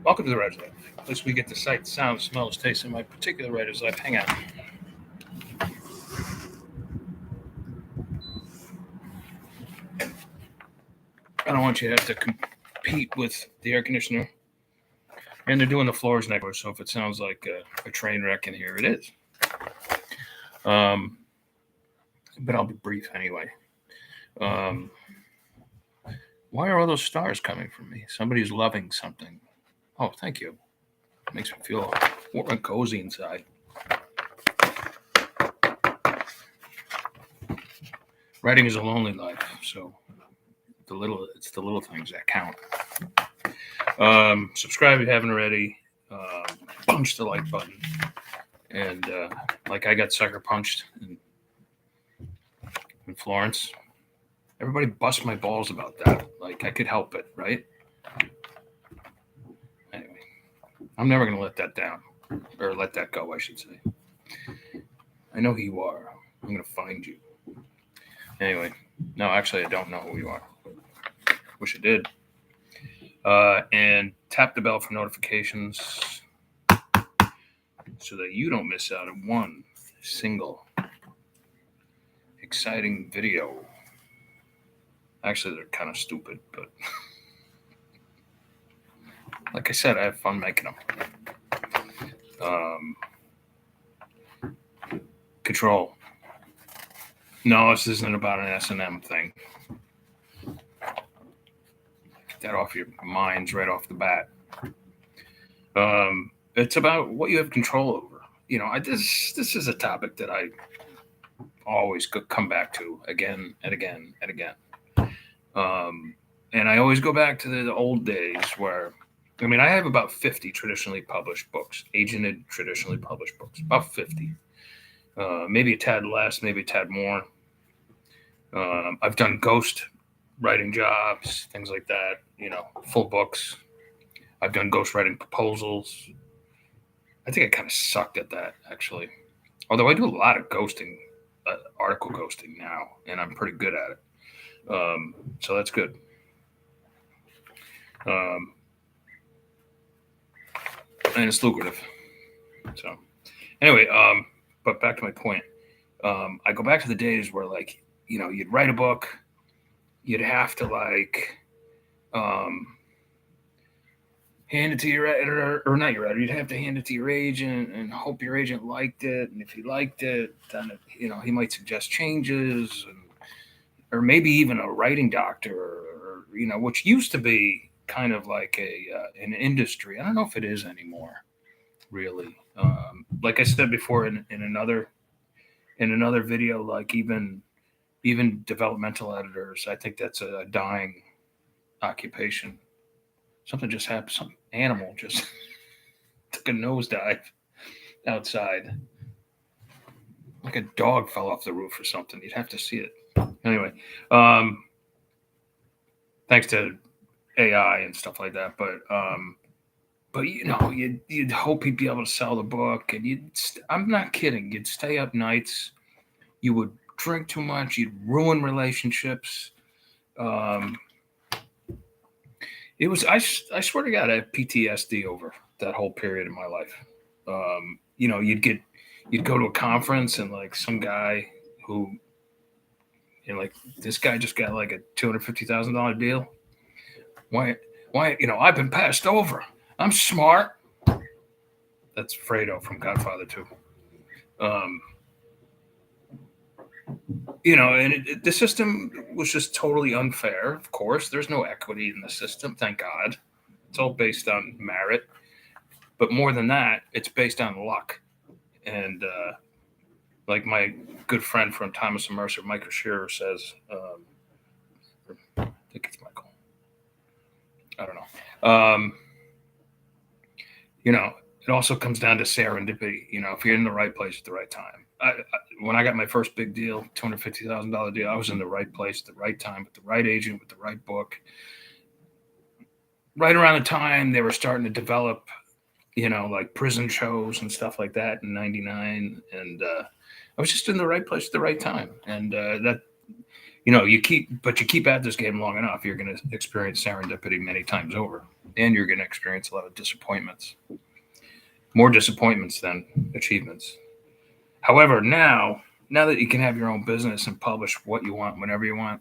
Welcome to the Writer's Life. As we get to sight, sound, smells, taste in my particular writer's life. Hang on. I don't want you to have to compete with the air conditioner. And they're doing the floors next door, so if it sounds like a train wreck in here, it is. But I'll be brief anyway. Why are all those stars coming from me? Somebody's loving something. Oh, thank you. It makes me feel warm and cozy inside. Writing is a lonely life, so it's the little things that count. Subscribe if you haven't already. Punch the like button. And like I got sucker punched in Florence. Everybody bust my balls about that. Like I could help it, right? Anyway, I'm never going to let that down. Or let that go, I should say. I know who you are. I'm going to find you. Anyway, no, actually, I don't know who you are. Wish I did. And tap the bell for notifications so that you don't miss out on one single exciting video. Actually, they're kind of stupid, but like I said, I have fun making them. Control. No, this isn't about an S&M thing. Get that off your minds right off the bat. It's about what you have control over. You know, this is a topic that I always come back to again and again and again. And I always go back to the old days where, I mean, I have about 50 traditionally published books, agented traditionally published books, about 50. Maybe a tad less, maybe a tad more. I've done ghost writing jobs, things like that, you know, full books. I've done ghost writing proposals. I think I kind of sucked at that, actually. Although I do a lot of ghosting, article ghosting now, and I'm pretty good at it. So that's good. And it's lucrative. So anyway, but back to my point. I go back to the days where, like, you know, you'd write a book, you'd have to like hand it to your editor, or not your editor, you'd have to hand it to your agent and hope your agent liked it. And if he liked it, then, you know, he might suggest changes, or maybe even a writing doctor, or you know, which used to be kind of like an industry. I don't know if it is anymore, really. Like I said before in another video, like even developmental editors, I think that's a dying occupation. Something just happened. Some animal just took a nosedive outside. Like a dog fell off the roof or something. You'd have to see it. Anyway, thanks to AI and stuff like that. But you know, you'd hope he'd be able to sell the book, and I'm not kidding. You'd stay up nights. You would drink too much. You'd ruin relationships. It was, I swear to God, I have PTSD over that whole period of my life. You know, you'd go to a conference and like some guy who, you know, like this guy just got like a $250,000 deal. Why, you know, I've been passed over. I'm smart. That's Fredo from Godfather 2. You know, and the system was just totally unfair. Of course, there's no equity in the system. Thank God. It's all based on merit. But more than that, it's based on luck. And like my good friend from Thomas and Mercer, Michael Shearer, says, I think it's Michael. I don't know. You know, it also comes down to serendipity. You know, if you're in the right place at the right time. When I got my first big deal, $250,000 deal, I was in the right place at the right time with the right agent, with the right book. Right around the time they were starting to develop, you know, like prison shows and stuff like that in '99. And I was just in the right place at the right time. And that, you keep at this game long enough, you're going to experience serendipity many times over, and you're going to experience a lot of disappointments, more disappointments than achievements. However, now that you can have your own business and publish what you want whenever you want,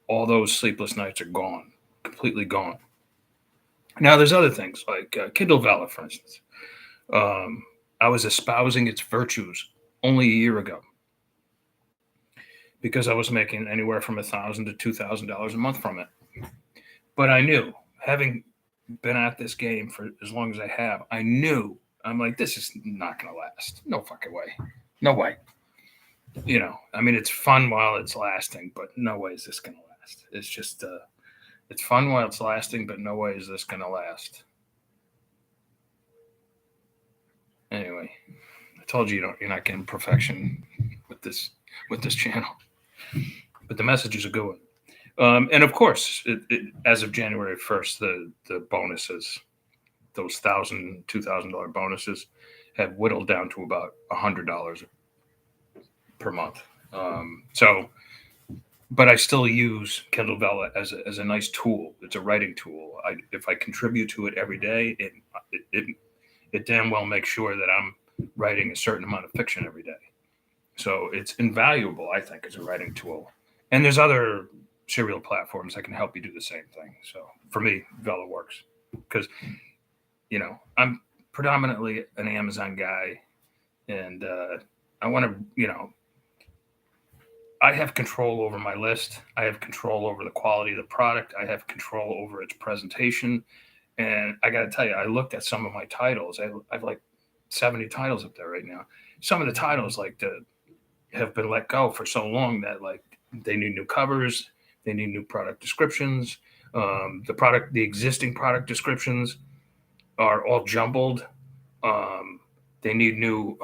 all those sleepless nights are gone, completely gone. Now there's other things like Kindle Vella, for instance. I was espousing its virtues only a year ago because I was making anywhere from $1,000 to $2,000 a month from it. But I knew, having been at this game for as long as I have, I'm like, this is not going to last. No fucking way. No way. I mean, it's fun while it's lasting, but no way is this going to last. It's just, it's fun while it's lasting, but no way is this going to last. Anyway, I told you, you're not getting perfection with this channel, but the message is a good one. And of course, as of January 1st, the bonuses, those $1,000, $2,000 bonuses, have whittled down to about $100 per month. But I still use Kindle Vella as a nice tool. It's a writing tool. If I contribute to it every day, it damn well makes sure that I'm writing a certain amount of fiction every day. So it's invaluable, I think, as a writing tool. And there's other serial platforms that can help you do the same thing. So for me, Vella works because, I'm predominantly an Amazon guy, and I want to, I have control over my list. I have control over the quality of the product. I have control over its presentation. And I got to tell you, I looked at some of my titles. I've like 70 titles up there right now. Some of the titles have been let go for so long that they need new covers, they need new product descriptions. The existing product descriptions are all jumbled. They need new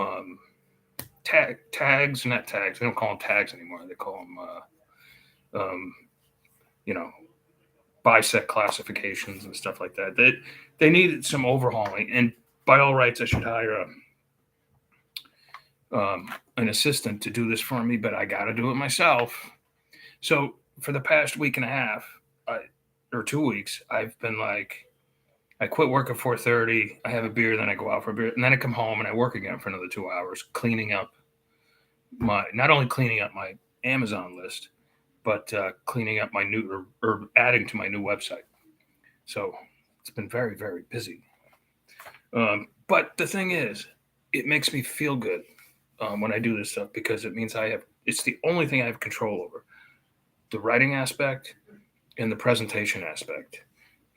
tags, not tags. They don't call them tags anymore. They call them, bisect classifications and stuff like that. They needed some overhauling, and by all rights, I should hire an assistant to do this for me, but I got to do it myself. So for the past week and a half, or 2 weeks, I've been I quit work at 4:30. I have a beer, then I go out for a beer, and then I come home and I work again for another 2 hours, not only cleaning up my Amazon list, but cleaning up my new or adding to my new website. So it's been very, very busy. But the thing is, it makes me feel good when I do this stuff because it means it's the only thing I have control over. The writing aspect and the presentation aspect.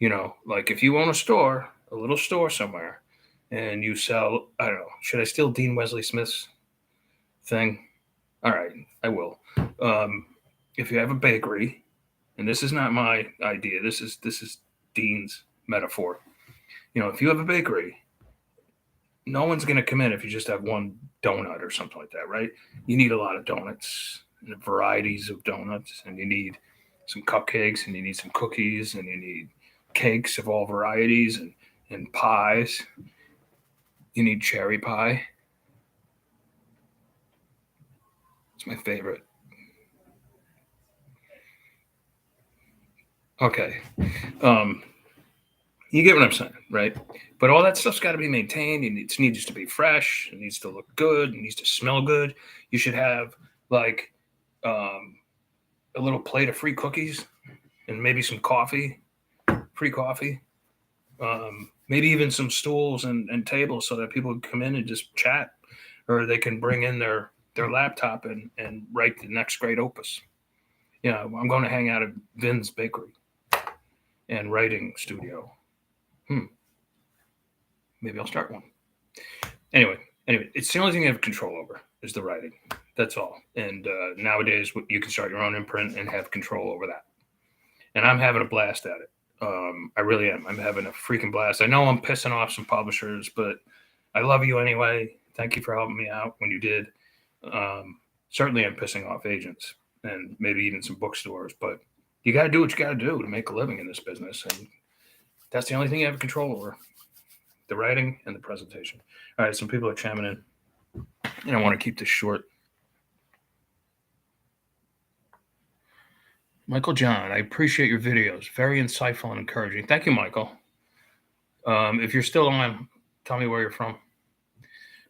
If you own a little store somewhere, and you sell, I don't know, should I steal Dean Wesley Smith's thing? All right, I will. If you have a bakery, and this is not my idea, this is Dean's metaphor. If you have a bakery, no one's going to come in if you just have one donut or something like that, right? You need a lot of donuts and varieties of donuts, and you need some cupcakes, and you need some cookies, and you need cakes of all varieties, and pies. You need cherry pie. It's my favorite. Okay. You get what I'm saying, right? But all that stuff's got to be maintained. It needs to be fresh. It needs to look good. It needs to smell good. You should have a little plate of free cookies and maybe some free coffee. Maybe even some stools and tables so that people can come in and just chat, or they can bring in their laptop and write the next great opus. I'm going to hang out at Vin's Bakery and writing studio. Maybe I'll start one. Anyway, it's the only thing I have control over is the writing. That's all. And nowadays, you can start your own imprint and have control over that. And I'm having a blast at it. I really am. I'm having a freaking blast. I know I'm pissing off some publishers, but I love you anyway. Thank you for helping me out when you did. Certainly, I'm pissing off agents and maybe even some bookstores, but you got to do what you got to do to make a living in this business. And that's the only thing you have control over, the writing and the presentation. All right, some people are chiming in, and I want to keep this short. Michael John, I appreciate your videos. Very insightful and encouraging. Thank you, Michael. If you're still on, tell me where you're from.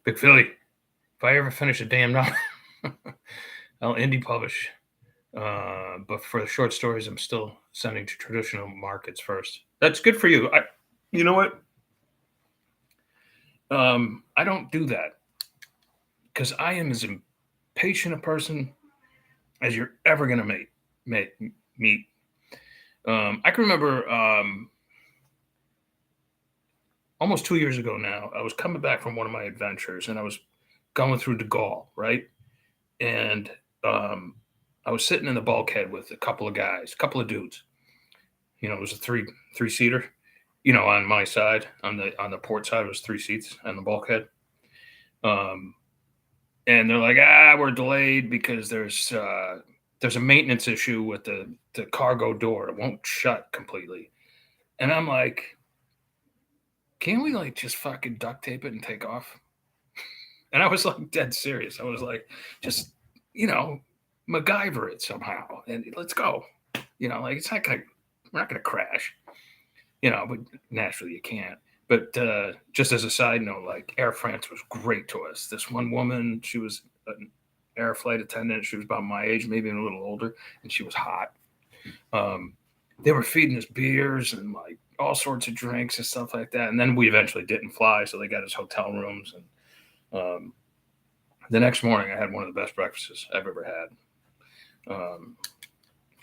Big Philly. If I ever finish a damn novel, I'll indie publish. But for the short stories, I'm still sending to traditional markets first. That's good for you. You know what? I don't do that because I am as impatient a person as you're ever gonna meet. I can remember almost 2 years ago now. I was coming back from one of my adventures, and I was going through De Gaulle, right? And I was sitting in the bulkhead with a couple of guys, a couple of dudes. You know, it was a three seater. You know, on my side, on the port side, it was 3 seats on the bulkhead. And they're like, we're delayed because there's a maintenance issue with the cargo door. It won't shut completely. And I'm like, can't we like just fucking duct tape it and take off? And I was like dead serious. I was like, just, MacGyver it somehow and let's go. Like we're not gonna crash. But naturally you can't. But just as a side note, like Air France was great to us. This one woman, she was an air flight attendant. She was about my age, maybe a little older, and she was hot. They were feeding us beers and like all sorts of drinks and stuff like that. And then we eventually didn't fly, so they got us hotel rooms. And the next morning, I had one of the best breakfasts I've ever had.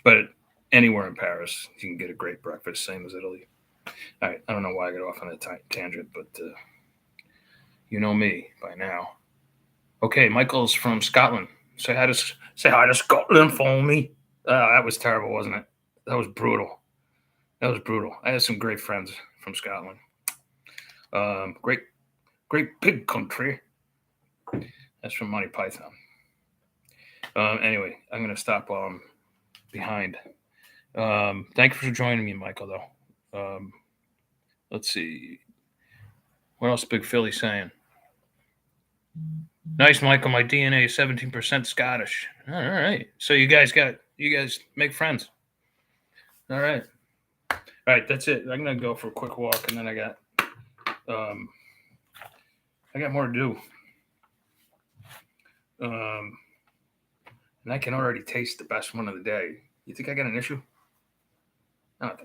But anywhere in Paris, you can get a great breakfast, same as Italy. All right, I don't know why I got off on a tangent, but you know me by now. Okay, Michael's from Scotland. Say hi to Scotland for me. That was terrible, wasn't it? That was brutal. I had some great friends from Scotland. Great big country. That's from Monty Python. Anyway, I'm going to stop while I'm behind. Thank you for joining me, Michael, though. Let's see. What else Big Philly saying? Nice, Michael. My DNA is 17% Scottish. All right. So you guys make friends. All right. All right. That's it. I'm going to go for a quick walk, and then I got more to do. And I can already taste the best one of the day. You think I got an issue? I don't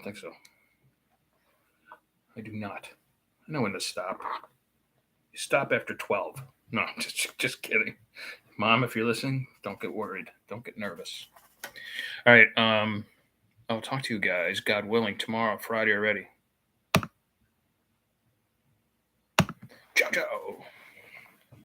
think so. I do not. I know when to stop. You stop after 12. No, just kidding. Mom, if you're listening, don't get worried. Don't get nervous. All right. I'll talk to you guys, God willing, tomorrow, Friday already. Ciao, ciao.